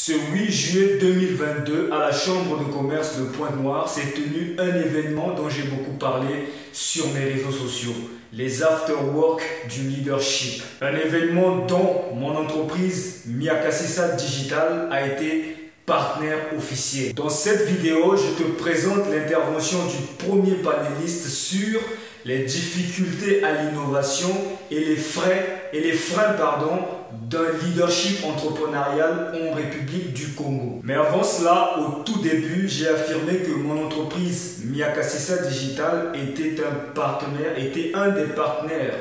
Ce 8 juillet 2022, à la Chambre de commerce de Pointe-Noire, s'est tenu un événement dont j'ai beaucoup parlé sur mes réseaux sociaux, les Afterwork du leadership. Un événement dont mon entreprise Miakasissa Digital a été partenaire officiel. Dans cette vidéo, je te présente l'intervention du premier panéliste sur les difficultés à l'innovation et les freins d'un leadership entrepreneurial en République du Congo. Mais avant cela, au tout début, j'ai affirmé que mon entreprise Miakasissa Digital était un des partenaires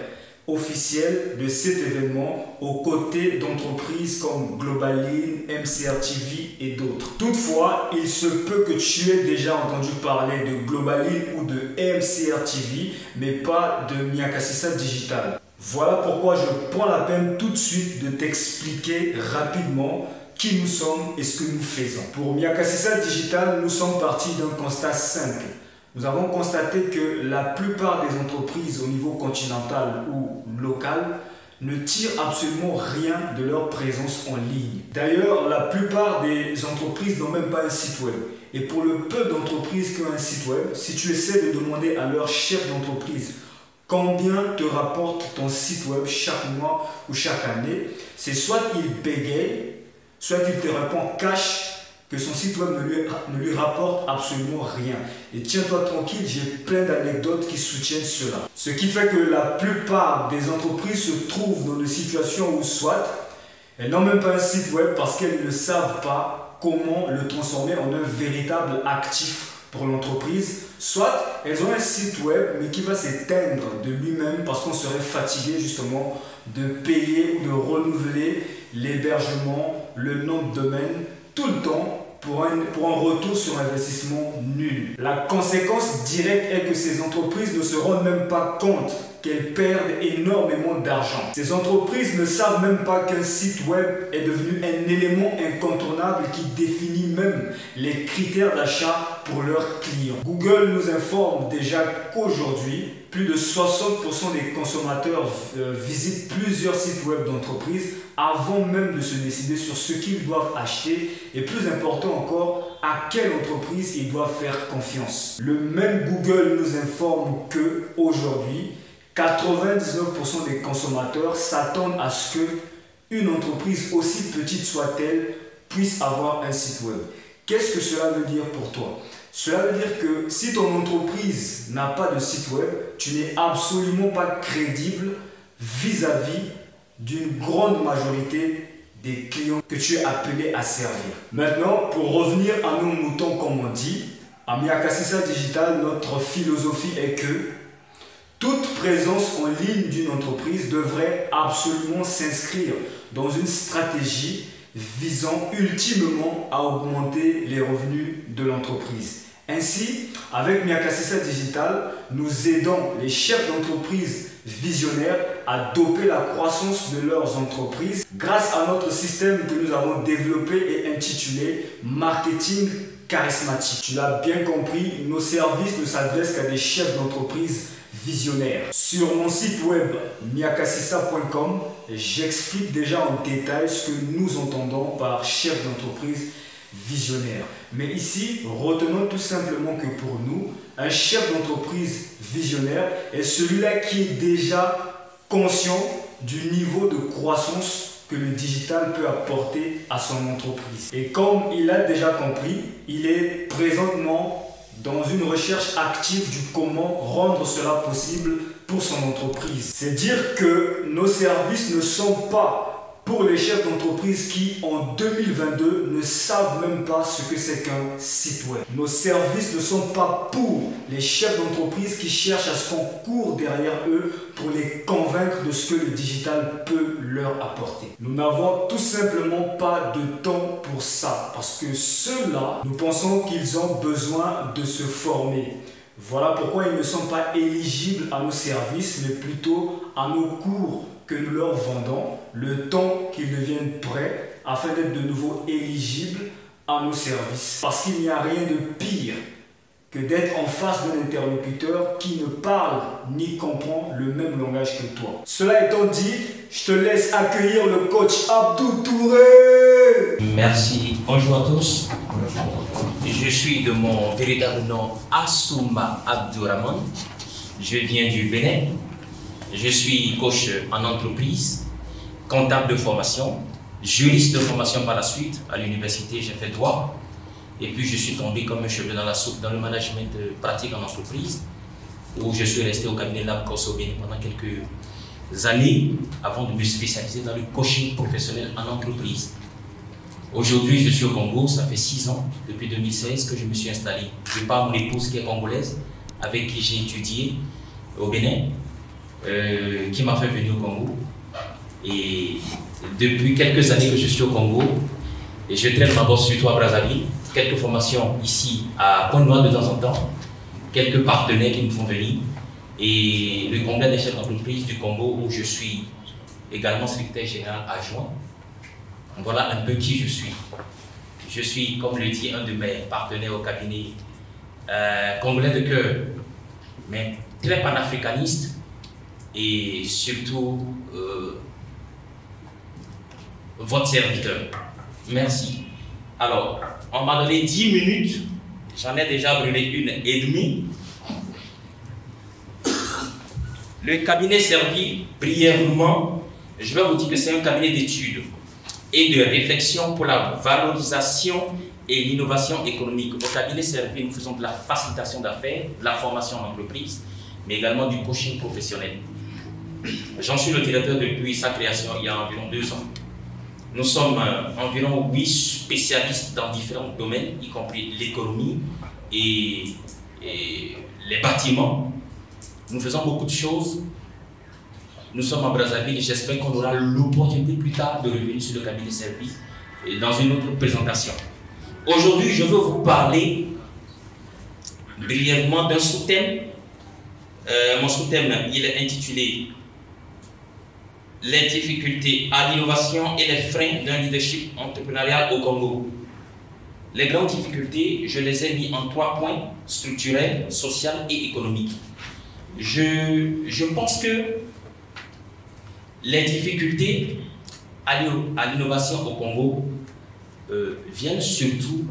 officiels de cet événement aux côtés d'entreprises comme Globaline, MCR TV et d'autres. Toutefois, il se peut que tu aies déjà entendu parler de Globaline ou de MCR TV, mais pas de Miakasissa Digital. Voilà pourquoi je prends la peine tout de suite de t'expliquer rapidement qui nous sommes et ce que nous faisons. Pour Miakasissa Digital, nous sommes partis d'un constat simple. Nous avons constaté que la plupart des entreprises au niveau continental ou local ne tirent absolument rien de leur présence en ligne. D'ailleurs, la plupart des entreprises n'ont même pas un site web. Et pour le peu d'entreprises qui ont un site web, si tu essaies de demander à leur chef d'entreprise combien te rapporte ton site web chaque mois ou chaque année, c'est soit il bégaye, soit il te répond cash que son site web ne lui rapporte absolument rien. Et tiens-toi tranquille, j'ai plein d'anecdotes qui soutiennent cela. Ce qui fait que la plupart des entreprises se trouvent dans des situations où soit elles n'ont même pas un site web parce qu'elles ne savent pas comment le transformer en un véritable actif pour l'entreprise, soit elles ont un site web mais qui va s'éteindre de lui-même parce qu'on serait fatigué justement de payer ou de renouveler l'hébergement, le nom de domaine tout le temps pour un retour sur investissement nul. La conséquence directe est que ces entreprises ne se rendent même pas compte qu'elles perdent énormément d'argent. Ces entreprises ne savent même pas qu'un site web est devenu un élément incontournable qui définit même les critères d'achat pour leurs clients. Google nous informe déjà qu'aujourd'hui, plus de 60% des consommateurs visitent plusieurs sites web d'entreprises avant même de se décider sur ce qu'ils doivent acheter et plus important encore, à quelle entreprise ils doivent faire confiance. Le même Google nous informe que aujourd'hui, 99% des consommateurs s'attendent à ce qu'une entreprise, aussi petite soit-elle, puisse avoir un site web. Qu'est-ce que cela veut dire pour toi? Cela veut dire que si ton entreprise n'a pas de site web, tu n'es absolument pas crédible vis-à-vis d'une grande majorité des clients que tu es appelé à servir. Maintenant, pour revenir à nos moutons comme on dit, à Miakasissa Digital, notre philosophie est que toute présence en ligne d'une entreprise devrait absolument s'inscrire dans une stratégie visant ultimement à augmenter les revenus de l'entreprise. Ainsi, avec Miakasissa Digital, nous aidons les chefs d'entreprise visionnaires à doper la croissance de leurs entreprises grâce à notre système que nous avons développé et intitulé Marketing Charismatique. Tu l'as bien compris, nos services ne s'adressent qu'à des chefs d'entreprise visionnaires. Sur mon site web miakasissa.com, j'explique déjà en détail ce que nous entendons par chef d'entreprise visionnaire. Mais ici, retenons tout simplement que pour nous, un chef d'entreprise visionnaire est celui-là qui est déjà conscient du niveau de croissance que le digital peut apporter à son entreprise. Et comme il a déjà compris, il est présentement dans une recherche active du comment rendre cela possible pour son entreprise. C'est dire que nos services ne sont pas pour les chefs d'entreprise qui, en 2022, ne savent même pas ce que c'est qu'un site web. Nos services ne sont pas pour les chefs d'entreprise qui cherchent à ce qu'on court derrière eux pour les convaincre de ce que le digital peut leur apporter. Nous n'avons tout simplement pas de temps pour ça parce que ceux-là, nous pensons qu'ils ont besoin de se former. Voilà pourquoi ils ne sont pas éligibles à nos services, mais plutôt à nos cours que nous leur vendons, le temps qu'ils deviennent prêts afin d'être de nouveau éligibles à nos services. Parce qu'il n'y a rien de pire que d'être en face d'un interlocuteur qui ne parle ni comprend le même langage que toi. Cela étant dit, je te laisse accueillir le coach Abdou Touré. Merci. Bonjour à tous. Je suis de mon véritable nom Assouma Abdourahmane. Je viens du Bénin. Je suis coach en entreprise, comptable de formation, juriste de formation par la suite. À l'université, j'ai fait droit. Et puis, je suis tombé comme un cheveu dans la soupe dans le management pratique en entreprise, où je suis resté au cabinet Labcos au Bénin pendant quelques années avant de me spécialiser dans le coaching professionnel en entreprise. Aujourd'hui, je suis au Congo, ça fait 6 ans, depuis 2016 que je me suis installé. Je parle de mon épouse qui est congolaise, avec qui j'ai étudié au Bénin, qui m'a fait venir au Congo. Et depuis quelques années que je suis au Congo, et je traîne ma bosse surtout à Brazzaville, quelques formations ici à Pointe-Noire de temps en temps, quelques partenaires qui me font venir, et le congrès des chefs d'entreprise du Congo où je suis également secrétaire général adjoint. Voilà un peu qui je suis. Je suis, comme le dit un de mes partenaires au cabinet, congolais de cœur, mais très panafricaniste et surtout votre serviteur. Merci. Alors, on m'a donné 10 minutes, j'en ai déjà brûlé 1,5. Le cabinet servi brièvement, je vais vous dire que c'est un cabinet d'études et de réflexion pour la valorisation et l'innovation économique. Au cabinet servi, nous faisons de la facilitation d'affaires, de la formation en entreprise, mais également du coaching professionnel. J'en suis le directeur depuis sa création il y a environ 2 ans. Nous sommes environ 8 spécialistes dans différents domaines, y compris l'économie et les bâtiments. Nous faisons beaucoup de choses. Nous sommes à Brazzaville et j'espère qu'on aura l'opportunité plus tard de revenir sur le cabinet de service dans une autre présentation. Aujourd'hui, je veux vous parler brièvement d'un sous-thème. Mon sous-thème, il est intitulé « Les difficultés à l'innovation et les freins d'un leadership entrepreneurial au Congo ». Les grandes difficultés, je les ai mis en 3 points, structurels, sociaux et économiques. Je pense que les difficultés à l'innovation au Congo viennent surtout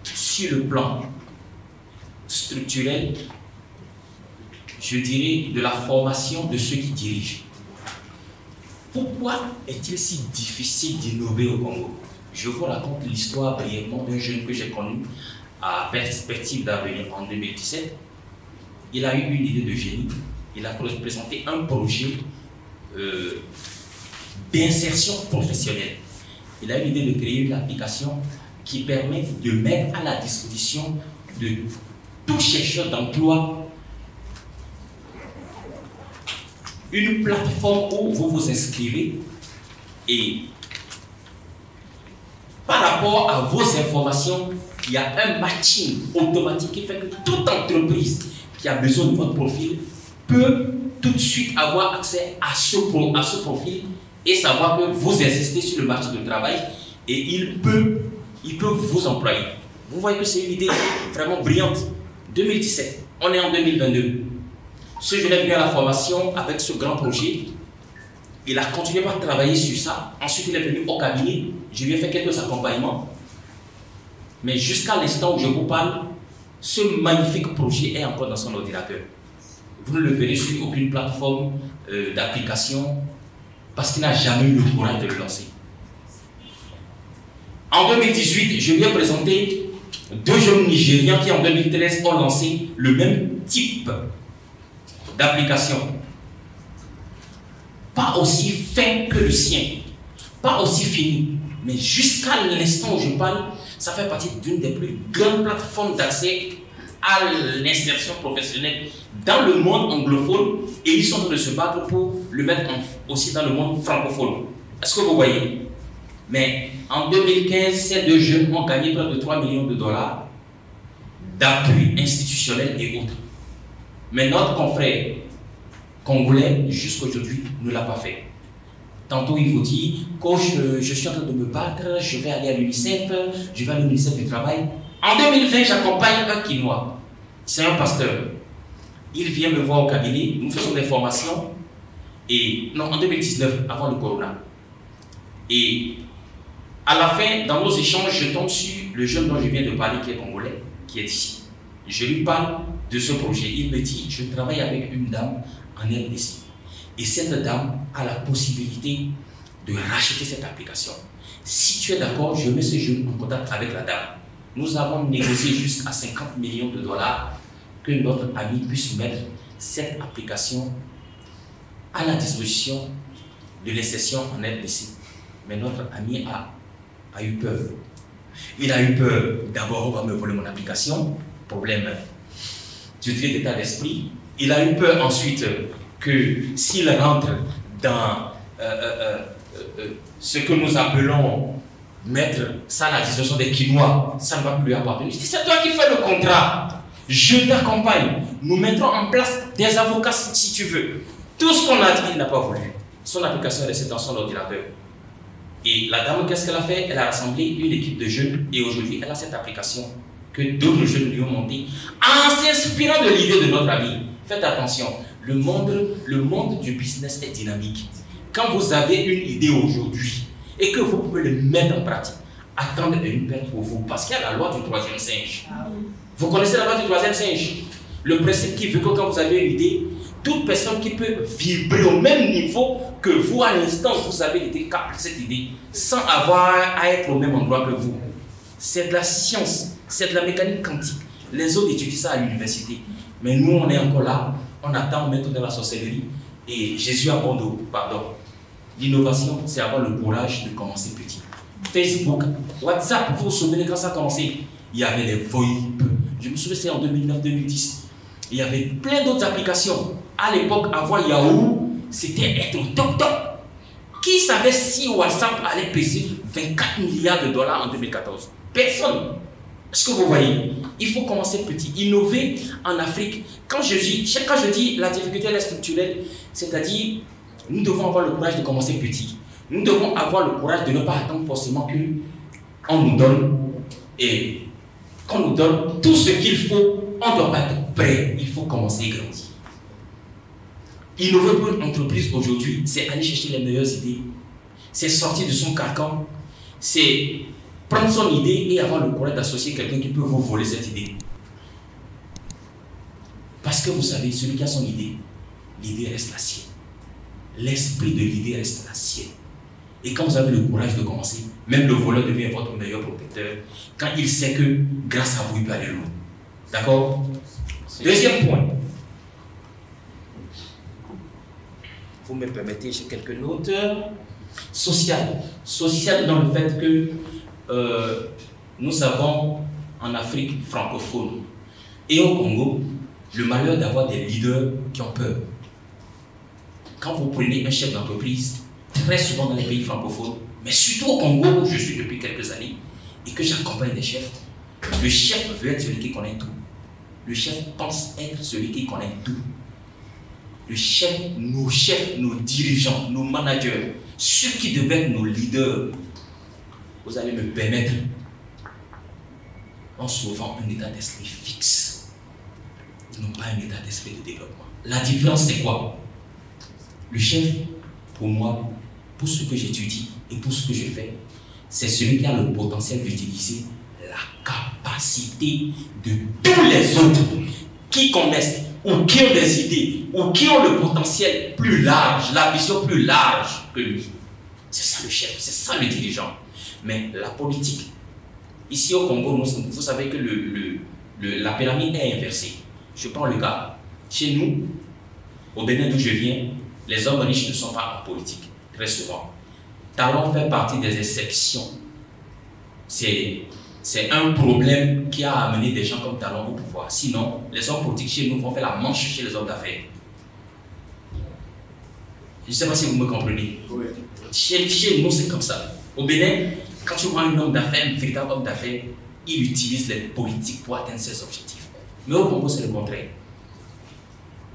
sur le plan structurel, je dirais, de la formation de ceux qui dirigent. Pourquoi est-il si difficile d'innover au Congo? Je vous raconte l'histoire brièvement d'un jeune que j'ai connu à Perspective d'avenir en 2017. Il a eu une idée de génie. Il a présenté un projet d'insertion professionnelle. Il a eu l'idée de créer une application qui permet de mettre à la disposition de tout chercheur d'emploi une plateforme où vous vous inscrivez et par rapport à vos informations, il y a un matching automatique qui fait que toute entreprise qui a besoin de votre profil peut tout de suite avoir accès à ce profil et savoir que vous existez sur le marché du travail et il peut vous employer. Vous voyez que c'est une idée vraiment brillante. 2017, on est en 2022. Ce jeune est venu à la formation avec ce grand projet. Il a continué à travailler sur ça. Ensuite, il est venu au cabinet. Je lui ai fait quelques accompagnements. Mais jusqu'à l'instant où je vous parle, ce magnifique projet est encore dans son ordinateur. Vous ne le verrez sur aucune plateforme d'application parce qu'il n'a jamais eu le courage de le lancer. En 2018, je lui ai présenté 2 jeunes Nigériens qui en 2013 ont lancé le même type d'application. Pas aussi fin que le sien, pas aussi fini, mais jusqu'à l'instant où je parle, ça fait partie d'une des plus grandes plateformes d'accès à l'insertion professionnelle dans le monde anglophone et ils sont en train de se battre pour le mettre aussi dans le monde francophone. Est-ce que vous voyez? Mais en 2015, ces 2 jeunes ont gagné près de 3 millions de dollars d'appui institutionnel et autres. Mais notre confrère congolais, jusqu'à aujourd'hui, ne l'a pas fait. Tantôt, il vous dit, coach, je suis en train de me battre, je vais aller à l'UNICEF, je vais aller au ministère du Travail. En 2020, j'accompagne un Quinois. C'est un pasteur. Il vient me voir au cabinet, nous faisons des formations. Et non, en 2019, avant le corona. Et À la fin, dans nos échanges, je tombe sur le jeune dont je viens de parler, qui est congolais, qui est ici. Je lui parle de ce projet. Il me dit, je travaille avec une dame en RDC. Et cette dame a la possibilité de racheter cette application. Si tu es d'accord, je mets ce jeune en contact avec la dame. Nous avons négocié jusqu'à 50 millions de dollars que notre ami puisse mettre cette application à la disposition de l'insertion en RDC. Mais notre ami a eu peur. Il a eu peur, d'abord on va me voler mon application, problème du trait d'état d'esprit. Il a eu peur ensuite que s'il rentre dans ce que nous appelons mettre ça à la disposition des Quinois, ça ne va plus lui appartenir. C'est toi qui fais le contrat, je t'accompagne, nous mettrons en place des avocats si tu veux. Tout ce qu'on a dit, il n'a pas voulu. Son application est restée dans son ordinateur. Et la dame, qu'est-ce qu'elle a fait? Elle a rassemblé une équipe de jeunes et aujourd'hui, elle a cette application que d'autres jeunes lui ont montée en s'inspirant de l'idée de notre ami. Faites attention, le monde du business est dynamique. Quand vous avez une idée aujourd'hui et que vous pouvez le mettre en pratique, attendez une perte pour vous parce qu'il y a la loi du troisième singe. Vous connaissez la loi du troisième singe? Le principe qui veut que quand vous avez une idée, toute personne qui peut vibrer au même niveau que vous à l'instant où vous avez l'idée, capte cette idée sans avoir à être au même endroit que vous. C'est de la science, c'est de la mécanique quantique. Les autres étudient ça à l'université. Mais nous, on est encore là, on attend, on met tout dans la sorcellerie. Et Jésus a bon dos, pardon. L'innovation, c'est avoir le courage de commencer petit. Facebook, WhatsApp, vous vous souvenez quand ça a commencé? Il y avait les VoIP. Je me souviens, c'est en 2009-2010. Il y avait plein d'autres applications. À l'époque, avoir Yahoo, c'était être au top. Qui savait si WhatsApp allait peser 24 milliards de dollars en 2014? Personne. Est-ce que vous voyez? Il faut commencer petit. Innover en Afrique. Quand je dis la difficulté elle est structurelle, c'est-à-dire nous devons avoir le courage de commencer petit. Nous devons avoir le courage de ne pas attendre forcément qu'on nous donne et qu'on nous donne tout ce qu'il faut. On ne doit pas être prêt. Il faut commencer et grandir. Innover pour une entreprise aujourd'hui, c'est aller chercher les meilleures idées. C'est sortir de son carcan. C'est prendre son idée et avoir le courage d'associer quelqu'un qui peut vous voler cette idée. Parce que vous savez, celui qui a son idée, l'idée reste la sienne. L'esprit de l'idée reste la sienne. Et quand vous avez le courage de commencer, même le voleur devient votre meilleur protecteur quand il sait que grâce à vous, il peut aller loin. D'accord? Deuxième point. Vous me permettez, j'ai quelques notes. Social. Social dans le fait que nous avons en Afrique francophone et au Congo le malheur d'avoir des leaders qui ont peur. Quand vous prenez un chef d'entreprise, très souvent dans les pays francophones, mais surtout au Congo où je suis depuis quelques années et que j'accompagne des chefs, le chef veut être celui qui connaît tout. Le chef pense être celui qui connaît tout. Le chef, nos dirigeants, nos managers, ceux qui devaient être nos leaders, vous allez me permettre, ont souvent un état d'esprit fixe. Ils n'ont pas un état d'esprit de développement. La différence, c'est quoi? Le chef, pour moi, pour ce que j'étudie et pour ce que je fais, c'est celui qui a le potentiel d'utiliser la capacité de tous les autres qui connaissent ou qui ont des idées ou qui ont le potentiel plus large, la vision plus large que lui. C'est ça le chef, c'est ça le dirigeant. Mais la politique, ici au Congo, vous savez que la pyramide est inversée. Je prends le cas. Chez nous, au Bénin d'où je viens, les hommes riches ne sont pas en politique, très souvent. Talon fait partie des exceptions. C'est un problème qui a amené des gens comme Talon au pouvoir. Sinon, les hommes politiques chez nous vont faire la manche chez les hommes d'affaires. Je ne sais pas si vous me comprenez. Oui. Chez nous, c'est comme ça. Au Bénin, quand tu vois un homme d'affaires, un véritable homme d'affaires, il utilise les politiques pour atteindre ses objectifs. Mais au Congo, c'est le contraire.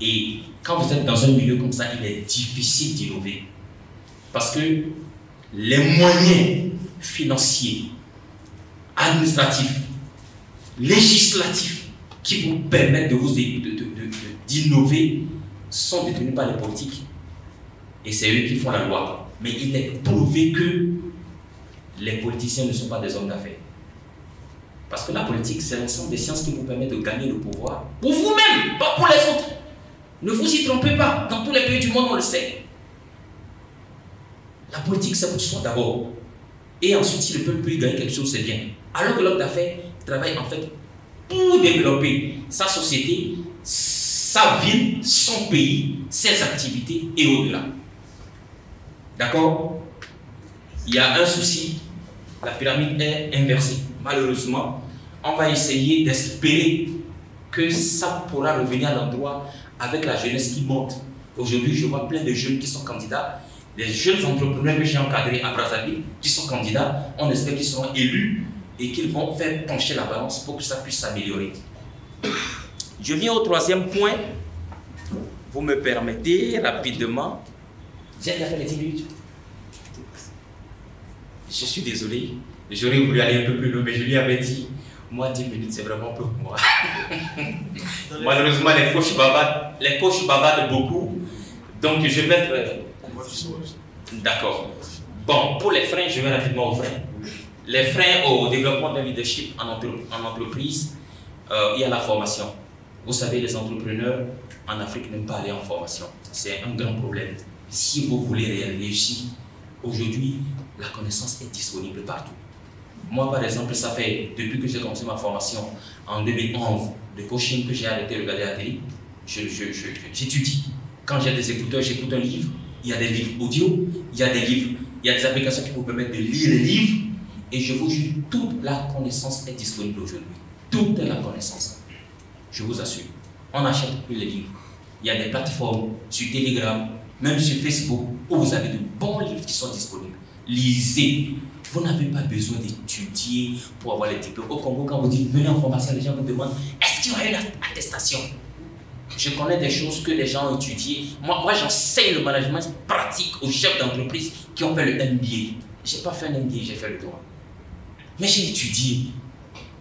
Et quand vous êtes dans un milieu comme ça, il est difficile d'innover. Parce que les moyens financiers, administratifs, législatifs qui vous permettent d'innover sont détenus par les politiques. Et c'est eux qui font la loi. Mais il est prouvé que les politiciens ne sont pas des hommes d'affaires. Parce que la politique, c'est l'ensemble des sciences qui vous permettent de gagner le pouvoir pour vous-même, pas pour les autres. Ne vous y trompez pas, dans tous les pays du monde, on le sait. La politique, c'est pour soi d'abord. Et ensuite, si le peuple peut y gagner quelque chose, c'est bien. Alors que l'homme d'affaires travaille en fait pour développer sa société, sa ville, son pays, ses activités et au-delà. D'accord? Il y a un souci, la pyramide est inversée. Malheureusement, on va essayer d'espérer que ça pourra revenir à l'endroit avec la jeunesse qui monte. Aujourd'hui, je vois plein de jeunes qui sont candidats, des jeunes entrepreneurs que j'ai encadrés à Brazzaville, qui sont candidats. On espère qu'ils seront élus et qu'ils vont faire pencher la balance pour que ça puisse s'améliorer. Je viens au troisième point. Vous me permettez rapidement. J'ai déjà fait les 10 minutes. Je suis désolé. J'aurais voulu aller un peu plus loin, mais je lui avais dit, moi 10 minutes c'est vraiment peu pour moi. Malheureusement, les coachs bavardent beaucoup. Donc je vais être... D'accord. Bon, pour les freins, je vais rapidement aux freins. Les freins au développement d'un leadership en entreprise, il y a la formation. Vous savez, les entrepreneurs en Afrique n'aiment pas aller en formation. C'est un grand problème. Si vous voulez réussir, aujourd'hui, la connaissance est disponible partout. Moi, par exemple, ça fait, depuis que j'ai commencé ma formation en 2011, de coaching que j'ai arrêté de regarder à la télé, j'étudie. Quand j'ai des écouteurs, j'écoute un livre. Il y a des livres audio, il y a des livres, il y a des applications qui vous permettent de lire les livres. Et je vous jure, toute la connaissance est disponible aujourd'hui. Toute la connaissance. Je vous assure. On n'achète plus les livres. Il y a des plateformes sur Telegram, même sur Facebook, où vous avez de bons livres qui sont disponibles. Lisez. Vous n'avez pas besoin d'étudier pour avoir les diplômes. Au Congo, quand vous dites venez en formation, les gens vous demandent est-ce qu'il y aura une attestation? Je connais des choses que les gens ont étudiées. Moi j'enseigne le management pratique aux chefs d'entreprise qui ont fait le MBA. Je n'ai pas fait un MBA, j'ai fait le droit. Mais j'ai étudié.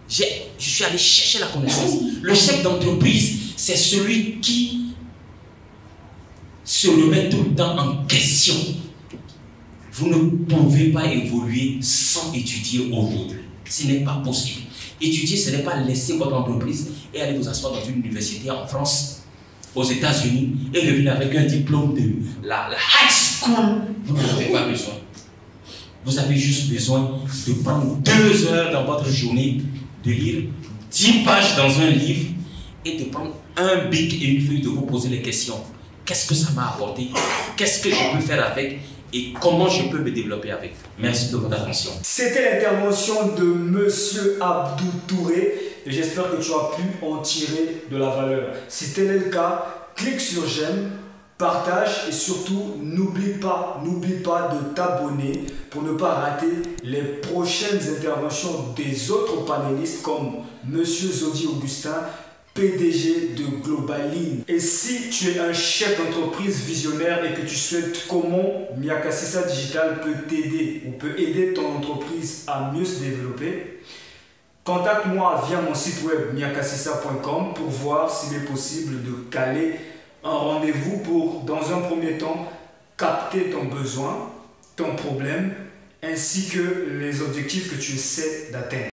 Je suis allé chercher la connaissance. Le chef d'entreprise, c'est celui qui se remet tout le temps en question. Vous ne pouvez pas évoluer sans étudier aujourd'hui. Ce n'est pas possible. Étudier, ce n'est pas laisser votre entreprise et aller vous asseoir dans une université en France, aux États-Unis, et revenir avec un diplôme de la high school. Vous n'en avez pas besoin. Vous avez juste besoin de prendre 2 heures dans votre journée, de lire 10 pages dans un livre et de prendre un bic et une feuille, de vous poser les questions. Qu'est-ce que ça m'a apporté? Qu'est-ce que je peux faire avec? Et comment je peux me développer avec. Merci de votre attention. C'était l'intervention de Monsieur Abdou Touré et j'espère que tu as pu en tirer de la valeur. Si tel est le cas, clique sur j'aime, partage et surtout n'oublie pas de t'abonner pour ne pas rater les prochaines interventions des autres panélistes comme Monsieur Zodi Augustin, PDG de Globaline. Et si tu es un chef d'entreprise visionnaire et que tu souhaites comment Miakassissa Digital peut t'aider ou peut aider ton entreprise à mieux se développer, contacte-moi via mon site web miakassissa.com pour voir s'il est possible de caler un rendez-vous pour, dans un premier temps, capter ton besoin, ton problème, ainsi que les objectifs que tu essaies d'atteindre.